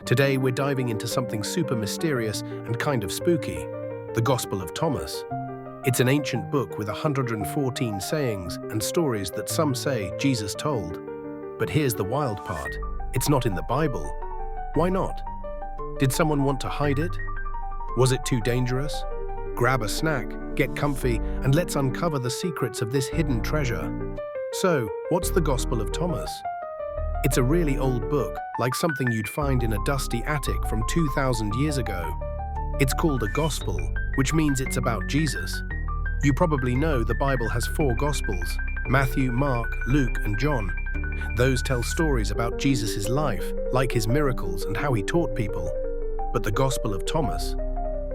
Today we're diving into something super mysterious and kind of spooky, the Gospel of Thomas. It's an ancient book with 114 sayings and stories that some say Jesus told. But here's the wild part. It's not in the Bible. Why not? Did someone want to hide it? Was it too dangerous? Grab a snack, get comfy, and let's uncover the secrets of this hidden treasure. So, what's the Gospel of Thomas? It's a really old book, like something you'd find in a dusty attic from 2,000 years ago. It's called a Gospel, which means it's about Jesus. You probably know the Bible has 4 Gospels: Matthew, Mark, Luke, and John. Those tell stories about Jesus' life, like his miracles and how he taught people. But the Gospel of Thomas,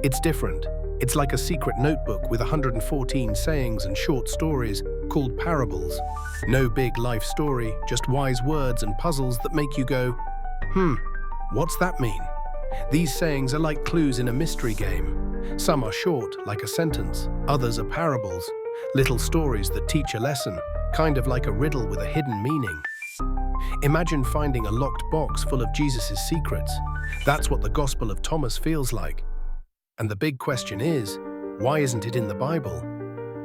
it's different. It's like a secret notebook with 114 sayings and short stories called parables. No big life story, just wise words and puzzles that make you go, what's that mean? These sayings are like clues in a mystery game. Some are short, like a sentence. Others are parables, little stories that teach a lesson, kind of like a riddle with a hidden meaning. Imagine finding a locked box full of Jesus' secrets. That's what the Gospel of Thomas feels like. And the big question is, why isn't it in the Bible?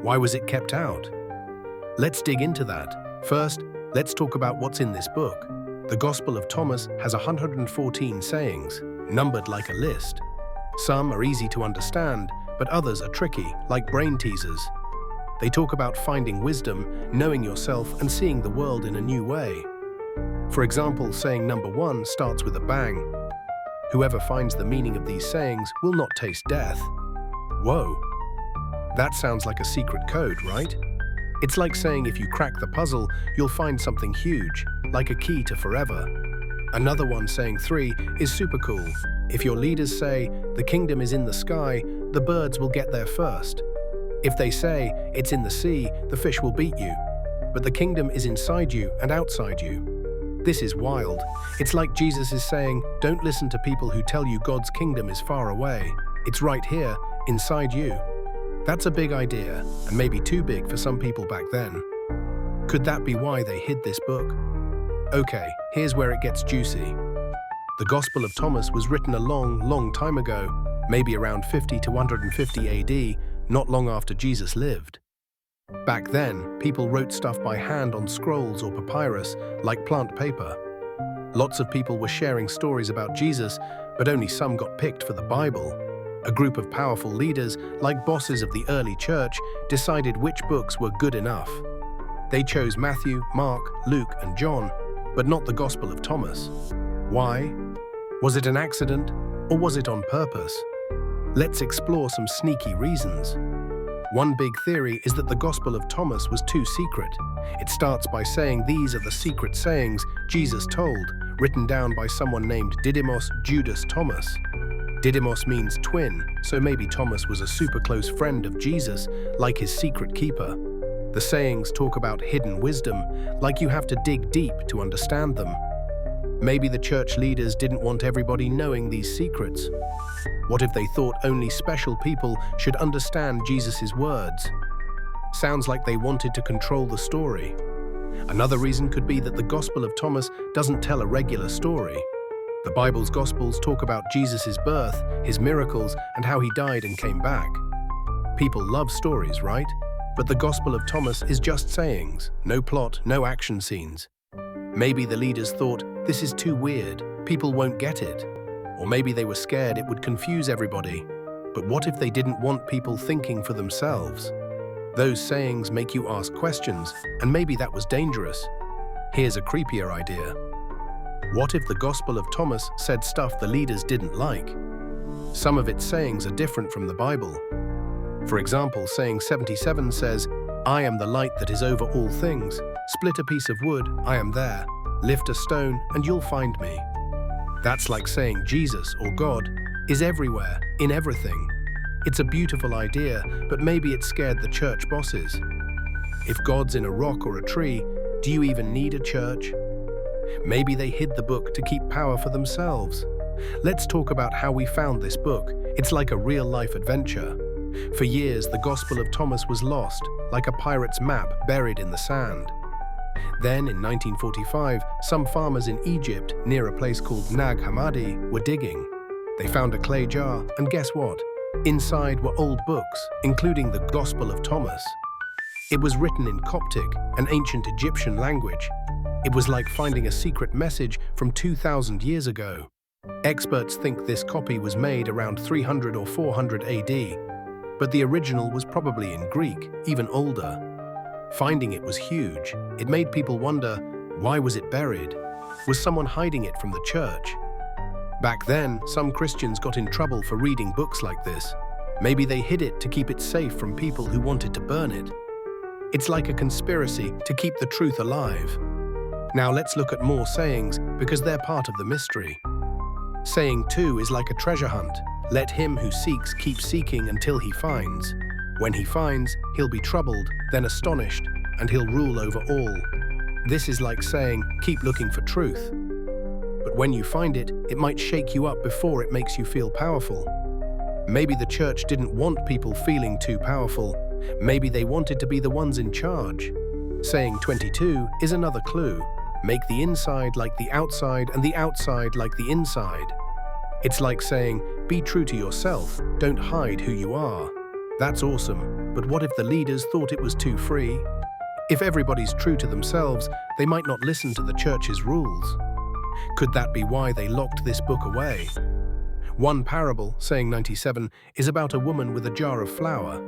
Why was it kept out? Let's dig into that. First, let's talk about what's in this book. The Gospel of Thomas has 114 sayings, numbered like a list. Some are easy to understand, but others are tricky, like brain teasers. They talk about finding wisdom, knowing yourself, and seeing the world in a new way. For example, saying number 1 starts with a bang. Whoever finds the meaning of these sayings will not taste death. Whoa! That sounds like a secret code, right? It's like saying if you crack the puzzle, you'll find something huge, like a key to forever. Another one saying 3 is super cool. If your leaders say, the kingdom is in the sky, the birds will get there first. If they say, it's in the sea, the fish will beat you. But the kingdom is inside you and outside you. This is wild. It's like Jesus is saying, don't listen to people who tell you God's kingdom is far away. It's right here, inside you. That's a big idea, and maybe too big for some people back then. Could that be why they hid this book? Okay, here's where it gets juicy. The Gospel of Thomas was written a long time ago, maybe around 50 to 150 AD, not long after Jesus lived. Back then, people wrote stuff by hand on scrolls or papyrus, like plant paper. Lots of people were sharing stories about Jesus, but only some got picked for the Bible. A group of powerful leaders, like bosses of the early church, decided which books were good enough. They chose Matthew, Mark, Luke, and John, but not the Gospel of Thomas. Why? Was it an accident, or was it on purpose? Let's explore some sneaky reasons. One big theory is that the Gospel of Thomas was too secret. It starts by saying these are the secret sayings Jesus told, written down by someone named Didymos Judas Thomas. Didymos means twin, so maybe Thomas was a super close friend of Jesus, like his secret keeper. The sayings talk about hidden wisdom, like you have to dig deep to understand them. Maybe the church leaders didn't want everybody knowing these secrets. What if they thought only special people should understand Jesus' words? Sounds like they wanted to control the story. Another reason could be that the Gospel of Thomas doesn't tell a regular story. The Bible's Gospels talk about Jesus' birth, his miracles, and how he died and came back. People love stories, right? But the Gospel of Thomas is just sayings, no plot, no action scenes. Maybe the leaders thought, this is too weird, people won't get it. Or maybe they were scared it would confuse everybody. But what if they didn't want people thinking for themselves? Those sayings make you ask questions, and maybe that was dangerous. Here's a creepier idea. What if the Gospel of Thomas said stuff the leaders didn't like? Some of its sayings are different from the Bible. For example, saying 77 says, I am the light that is over all things. Split a piece of wood, I am there. Lift a stone, and you'll find me. That's like saying Jesus, or God, is everywhere, in everything. It's a beautiful idea, but maybe it scared the church bosses. If God's in a rock or a tree, do you even need a church? Maybe they hid the book to keep power for themselves. Let's talk about how we found this book. It's like a real-life adventure. For years, the Gospel of Thomas was lost, like a pirate's map buried in the sand. Then, in 1945, some farmers in Egypt, near a place called Nag Hammadi, were digging. They found a clay jar, and guess what? Inside were old books, including the Gospel of Thomas. It was written in Coptic, an ancient Egyptian language. It was like finding a secret message from 2,000 years ago. Experts think this copy was made around 300 or 400 AD, but the original was probably in Greek, even older. Finding it was huge. It made people wonder, why was it buried? Was someone hiding it from the church? Back then, some Christians got in trouble for reading books like this. Maybe they hid it to keep it safe from people who wanted to burn it. It's like a conspiracy to keep the truth alive. Now let's look at more sayings, because they're part of the mystery. Saying 2 is like a treasure hunt. Let him who seeks keep seeking until he finds. When he finds, he'll be troubled, then astonished, and he'll rule over all. This is like saying, keep looking for truth. But when you find it, it might shake you up before it makes you feel powerful. Maybe the church didn't want people feeling too powerful. Maybe they wanted to be the ones in charge. Saying 22 is another clue. Make the inside like the outside and the outside like the inside. It's like saying, be true to yourself, don't hide who you are. That's awesome, but what if the leaders thought it was too free? If everybody's true to themselves, they might not listen to the church's rules. Could that be why they locked this book away? One parable, saying 97, is about a woman with a jar of flour.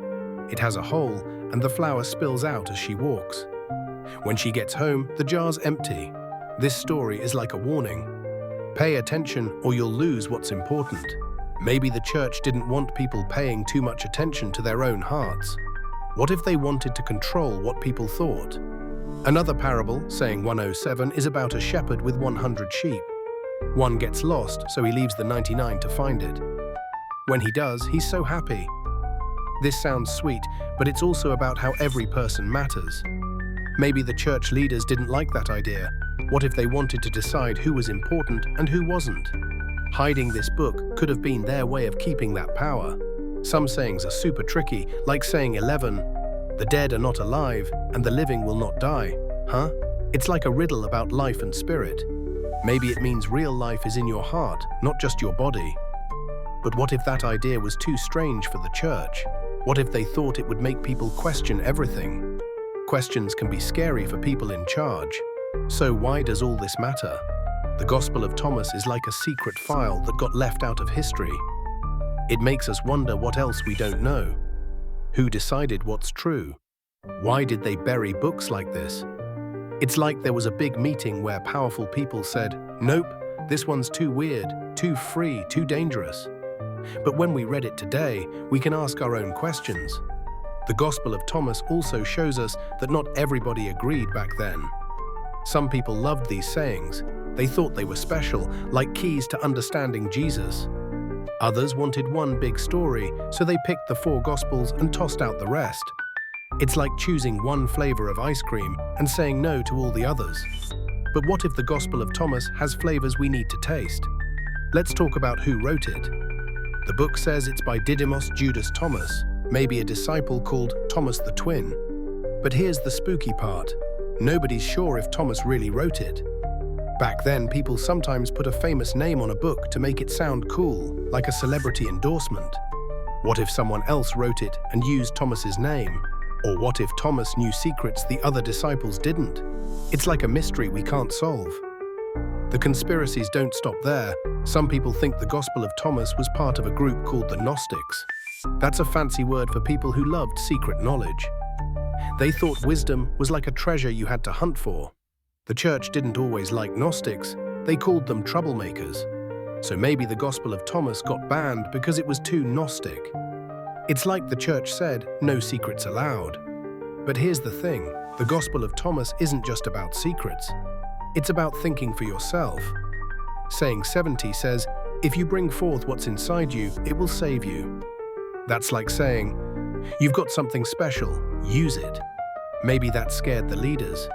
It has a hole, and the flour spills out as she walks. When she gets home, the jar's empty. This story is like a warning. Pay attention or you'll lose what's important. Maybe the church didn't want people paying too much attention to their own hearts. What if they wanted to control what people thought? Another parable, saying 107, is about a shepherd with 100 sheep. One gets lost, so he leaves the 99 to find it. When he does, he's so happy. This sounds sweet, but it's also about how every person matters. Maybe the church leaders didn't like that idea. What if they wanted to decide who was important and who wasn't? Hiding this book could have been their way of keeping that power. Some sayings are super tricky, like saying 11, the dead are not alive and the living will not die. Huh? It's like a riddle about life and spirit. Maybe it means real life is in your heart, not just your body. But what if that idea was too strange for the church? What if they thought it would make people question everything? Questions can be scary for people in charge. So why does all this matter? The Gospel of Thomas is like a secret file that got left out of history. It makes us wonder what else we don't know. Who decided what's true? Why did they bury books like this? It's like there was a big meeting where powerful people said, nope, this one's too weird, too free, too dangerous. But when we read it today, we can ask our own questions. The Gospel of Thomas also shows us that not everybody agreed back then. Some people loved these sayings. They thought they were special, like keys to understanding Jesus. Others wanted one big story, so they picked the 4 Gospels and tossed out the rest. It's like choosing one flavor of ice cream and saying no to all the others. But what if the Gospel of Thomas has flavors we need to taste? Let's talk about who wrote it. The book says it's by Didymus Judas Thomas, maybe a disciple called Thomas the Twin. But here's the spooky part. Nobody's sure if Thomas really wrote it. Back then, people sometimes put a famous name on a book to make it sound cool, like a celebrity endorsement. What if someone else wrote it and used Thomas's name? Or what if Thomas knew secrets the other disciples didn't? It's like a mystery we can't solve. The conspiracies don't stop there. Some people think the Gospel of Thomas was part of a group called the Gnostics. That's a fancy word for people who loved secret knowledge. They thought wisdom was like a treasure you had to hunt for. The church didn't always like Gnostics. They called them troublemakers. So maybe the Gospel of Thomas got banned because it was too Gnostic. It's like the church said, no secrets allowed. But here's the thing, the Gospel of Thomas isn't just about secrets. It's about thinking for yourself. Saying 70 says, if you bring forth what's inside you, it will save you. That's like saying, you've got something special, use it. Maybe that scared the leaders.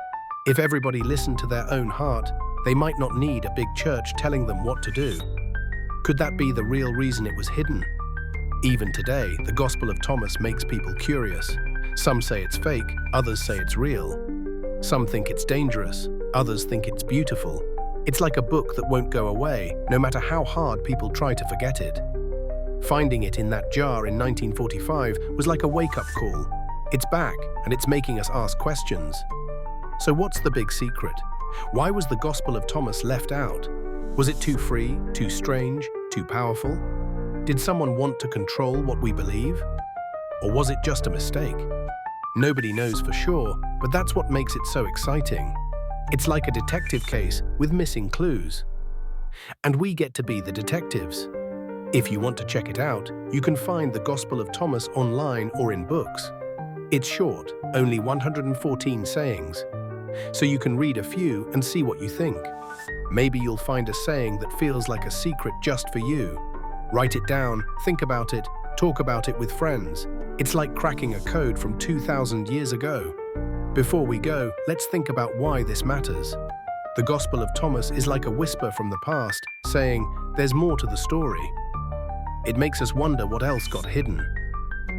If everybody listened to their own heart, they might not need a big church telling them what to do. Could that be the real reason it was hidden? Even today, the Gospel of Thomas makes people curious. Some say it's fake, others say it's real. Some think it's dangerous, others think it's beautiful. It's like a book that won't go away, no matter how hard people try to forget it. Finding it in that jar in 1945 was like a wake-up call. It's back, and it's making us ask questions. So what's the big secret? Why was the Gospel of Thomas left out? Was it too free, too strange, too powerful? Did someone want to control what we believe? Or was it just a mistake? Nobody knows for sure, but that's what makes it so exciting. It's like a detective case with missing clues. And we get to be the detectives. If you want to check it out, you can find the Gospel of Thomas online or in books. It's short, only 114 sayings. So you can read a few and see what you think. Maybe you'll find a saying that feels like a secret just for you. Write it down, think about it, talk about it with friends. It's like cracking a code from 2,000 years ago. Before we go, let's think about why this matters. The Gospel of Thomas is like a whisper from the past, saying, there's more to the story. It makes us wonder what else got hidden.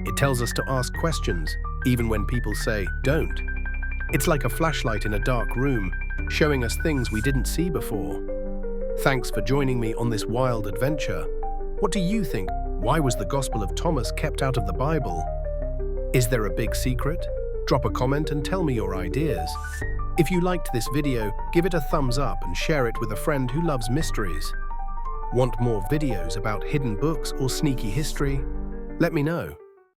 It tells us to ask questions, even when people say, don't. It's like a flashlight in a dark room, showing us things we didn't see before. Thanks for joining me on this wild adventure. What do you think? Why was the Gospel of Thomas kept out of the Bible? Is there a big secret? Drop a comment and tell me your ideas. If you liked this video, give it a thumbs up and share it with a friend who loves mysteries. Want more videos about hidden books or sneaky history? Let me know.